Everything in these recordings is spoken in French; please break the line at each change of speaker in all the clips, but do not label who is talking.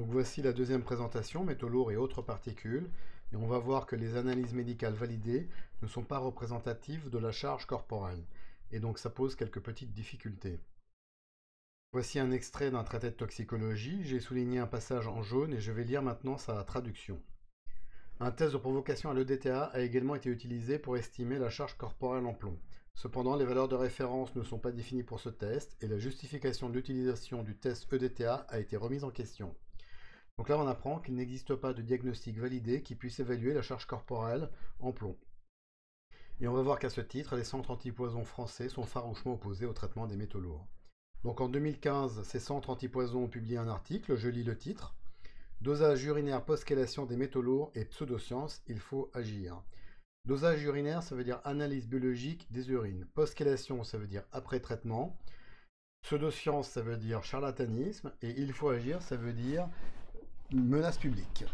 Donc voici la deuxième présentation, métaux lourds et autres particules. Et on va voir que les analyses médicales validées ne sont pas représentatives de la charge corporelle. Et donc ça pose quelques petites difficultés. Voici un extrait d'un traité de toxicologie. J'ai souligné un passage en jaune et je vais lire maintenant sa traduction. Un test de provocation à l'EDTA a également été utilisé pour estimer la charge corporelle en plomb. Cependant, les valeurs de référence ne sont pas définies pour ce test et la justification de l'utilisation du test EDTA a été remise en question. Donc là, on apprend qu'il n'existe pas de diagnostic validé qui puisse évaluer la charge corporelle en plomb. Et on va voir qu'à ce titre, les centres antipoison français sont farouchement opposés au traitement des métaux lourds. Donc en 2015, ces centres antipoison ont publié un article, je lis le titre. Dosage urinaire post-chélation des métaux lourds et pseudosciences, il faut agir. Dosage urinaire, ça veut dire analyse biologique des urines. Post-chélation, ça veut dire après traitement. Pseudosciences, ça veut dire charlatanisme. Et il faut agir, ça veut dire menace publique.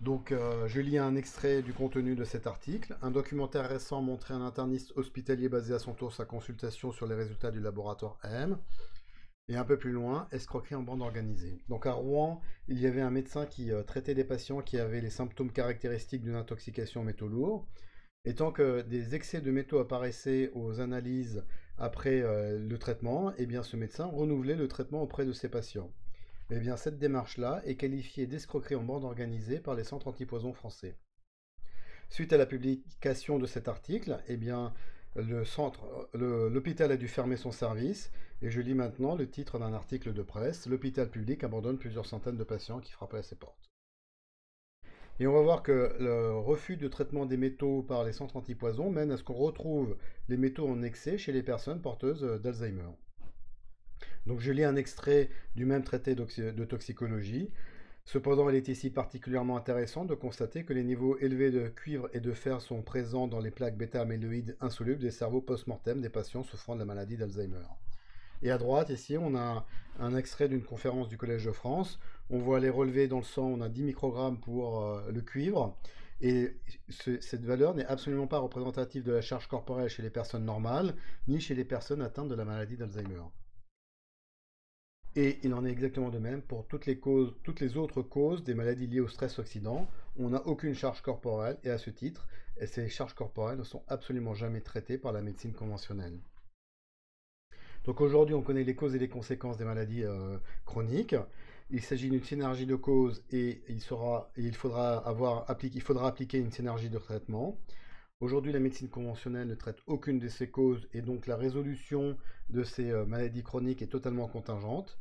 Donc, je lis un extrait du contenu de cet article. Un documentaire récent montrait un interniste hospitalier basé à son tour sa consultation sur les résultats du laboratoire AM. Et un peu plus loin, escroquerie en bande organisée. Donc à Rouen, il y avait un médecin qui traitait des patients qui avaient les symptômes caractéristiques d'une intoxication aux métaux lourds. Et tant que des excès de métaux apparaissaient aux analyses après le traitement, eh bien ce médecin renouvelait le traitement auprès de ses patients. Eh bien, cette démarche-là est qualifiée d'escroquerie en bande organisée par les centres antipoison français. Suite à la publication de cet article, eh bien, l'hôpital a dû fermer son service. Et je lis maintenant le titre d'un article de presse. L'hôpital public abandonne plusieurs centaines de patients qui frappaient à ses portes. Et on va voir que le refus de traitement des métaux par les centres antipoison mène à ce qu'on retrouve les métaux en excès chez les personnes porteuses d'Alzheimer. Donc je lis un extrait du même traité de toxicologie. Cependant, il est ici particulièrement intéressant de constater que les niveaux élevés de cuivre et de fer sont présents dans les plaques bêta-amyloïdes insolubles des cerveaux post-mortem des patients souffrant de la maladie d'Alzheimer. Et à droite, ici, on a un extrait d'une conférence du Collège de France. On voit les relevés dans le sang, on a 10 microgrammes pour le cuivre. Et cette valeur n'est absolument pas représentative de la charge corporelle chez les personnes normales, ni chez les personnes atteintes de la maladie d'Alzheimer. Et il en est exactement de même pour toutes les autres causes des maladies liées au stress oxydant. On n'a aucune charge corporelle et à ce titre, ces charges corporelles ne sont absolument jamais traitées par la médecine conventionnelle. Donc aujourd'hui, on connaît les causes et les conséquences des maladies chroniques. Il s'agit d'une synergie de causes et il faudra appliquer une synergie de traitement. Aujourd'hui, la médecine conventionnelle ne traite aucune de ces causes et donc la résolution de ces maladies chroniques est totalement contingente.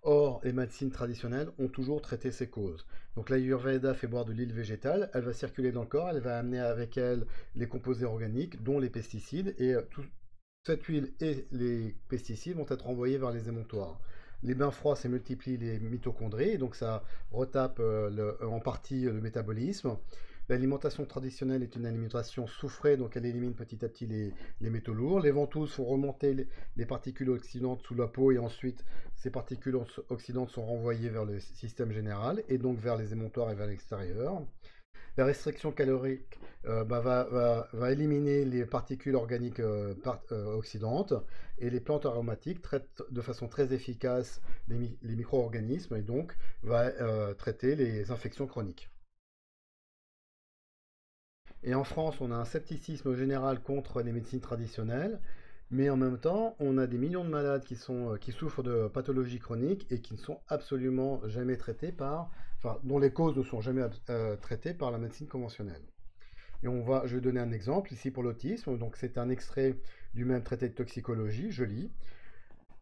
Or, les médecines traditionnelles ont toujours traité ces causes. Donc l'Ayurveda fait boire de l'huile végétale, elle va circuler dans le corps, elle va amener avec elle les composés organiques, dont les pesticides, et cette huile et les pesticides vont être envoyés vers les émonctoires. Les bains froids, ça multiplie les mitochondries, et donc ça retape en partie le métabolisme. L'alimentation traditionnelle est une alimentation soufrée, donc elle élimine petit à petit les métaux lourds. Les ventouses font remonter les particules oxydantes sous la peau et ensuite ces particules oxydantes sont renvoyées vers le système général et donc vers les émonctoires et vers l'extérieur. La restriction calorique va éliminer les particules organiques oxydantes et les plantes aromatiques traitent de façon très efficace les micro-organismes et donc va traiter les infections chroniques. Et en France, on a un scepticisme général contre les médecines traditionnelles, mais en même temps, on a des millions de malades qui souffrent de pathologies chroniques et qui ne sont absolument jamais traités dont les causes ne sont jamais traitées par la médecine conventionnelle. Et je vais donner un exemple ici pour l'autisme. Donc c'est un extrait du même traité de toxicologie. Je lis.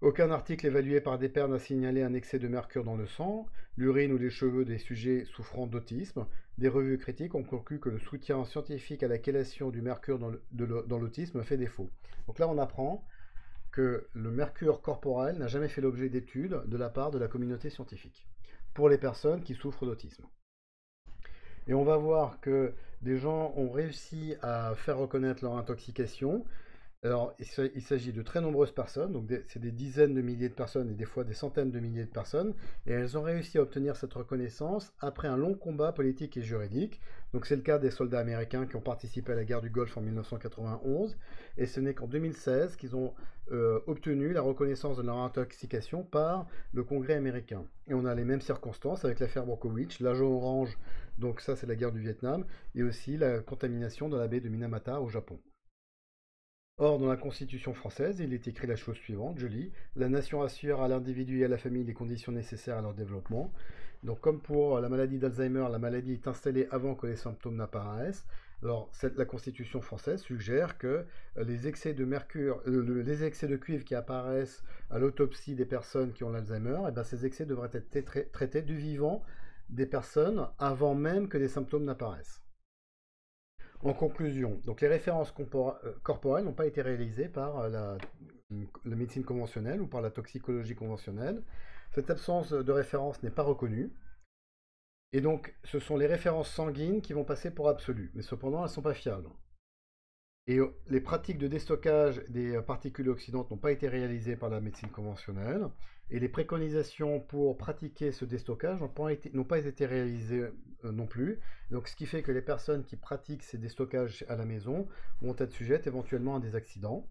Aucun article évalué par des pairs n'a signalé un excès de mercure dans le sang, l'urine ou les cheveux des sujets souffrant d'autisme. Des revues critiques ont conclu que le soutien scientifique à la chélation du mercure dans l'autisme fait défaut. Donc là, on apprend que le mercure corporel n'a jamais fait l'objet d'études de la part de la communauté scientifique pour les personnes qui souffrent d'autisme. Et on va voir que des gens ont réussi à faire reconnaître leur intoxication Alors, il s'agit de très nombreuses personnes, donc c'est des dizaines de milliers de personnes et des fois des centaines de milliers de personnes, et elles ont réussi à obtenir cette reconnaissance après un long combat politique et juridique. Donc c'est le cas des soldats américains qui ont participé à la guerre du Golfe en 1991, et ce n'est qu'en 2016 qu'ils ont obtenu la reconnaissance de leur intoxication par le Congrès américain. Et on a les mêmes circonstances avec l'affaire Bronkowicz, l'agent orange, donc ça c'est la guerre du Vietnam, et aussi la contamination dans la baie de Minamata au Japon. Or, dans la Constitution française, il est écrit la chose suivante, je lis, la nation assure à l'individu et à la famille les conditions nécessaires à leur développement. Donc, comme pour la maladie d'Alzheimer, la maladie est installée avant que les symptômes n'apparaissent. Alors, la Constitution française suggère que les excès de mercure, les excès de cuivre qui apparaissent à l'autopsie des personnes qui ont l'Alzheimer, eh ben, ces excès devraient être traités du vivant des personnes avant même que les symptômes n'apparaissent. En conclusion, donc les références corporelles n'ont pas été réalisées par la médecine conventionnelle ou par la toxicologie conventionnelle. Cette absence de référence n'est pas reconnue. Et donc, ce sont les références sanguines qui vont passer pour absolues. Mais cependant, elles ne sont pas fiables. Et les pratiques de déstockage des particules oxydantes n'ont pas été réalisées par la médecine conventionnelle. Et les préconisations pour pratiquer ce déstockage n'ont pas été réalisées non plus. Donc, ce qui fait que les personnes qui pratiquent ces déstockages à la maison vont être sujettes éventuellement à des accidents.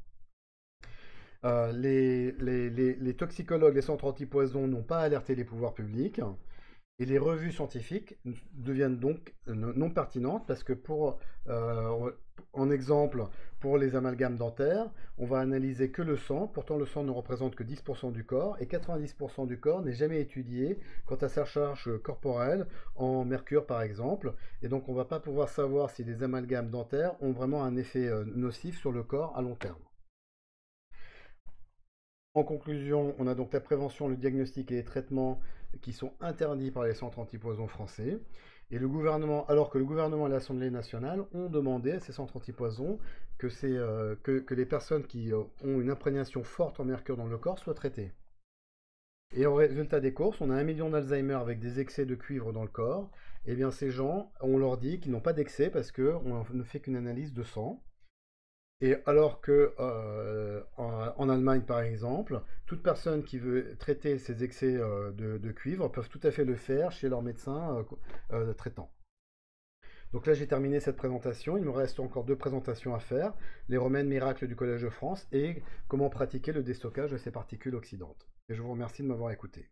Les toxicologues, les centres antipoison n'ont pas alerté les pouvoirs publics. Et les revues scientifiques deviennent donc non pertinentes parce que en exemple, pour les amalgames dentaires, on va analyser que le sang. Pourtant, le sang ne représente que 10% du corps et 90% du corps n'est jamais étudié quant à sa charge corporelle en mercure, par exemple. Et donc, on ne va pas pouvoir savoir si les amalgames dentaires ont vraiment un effet nocif sur le corps à long terme. En conclusion, on a donc la prévention, le diagnostic et les traitements qui sont interdits par les centres antipoison français. Et le gouvernement, alors que le gouvernement et l'Assemblée nationale ont demandé à ces centres antipoison que les personnes qui ont une imprégnation forte en mercure dans le corps soient traitées. Et au résultat des courses, on a 1 million d'Alzheimer avec des excès de cuivre dans le corps. Et bien ces gens, on leur dit qu'ils n'ont pas d'excès parce qu'on ne fait qu'une analyse de sang. Et alors que en Allemagne, par exemple, toute personne qui veut traiter ses excès de cuivre peuvent tout à fait le faire chez leur médecin traitant. Donc là, j'ai terminé cette présentation. Il me reste encore 2 présentations à faire. Les remèdes miracles du Collège de France et comment pratiquer le déstockage de ces particules oxydantes. Et je vous remercie de m'avoir écouté.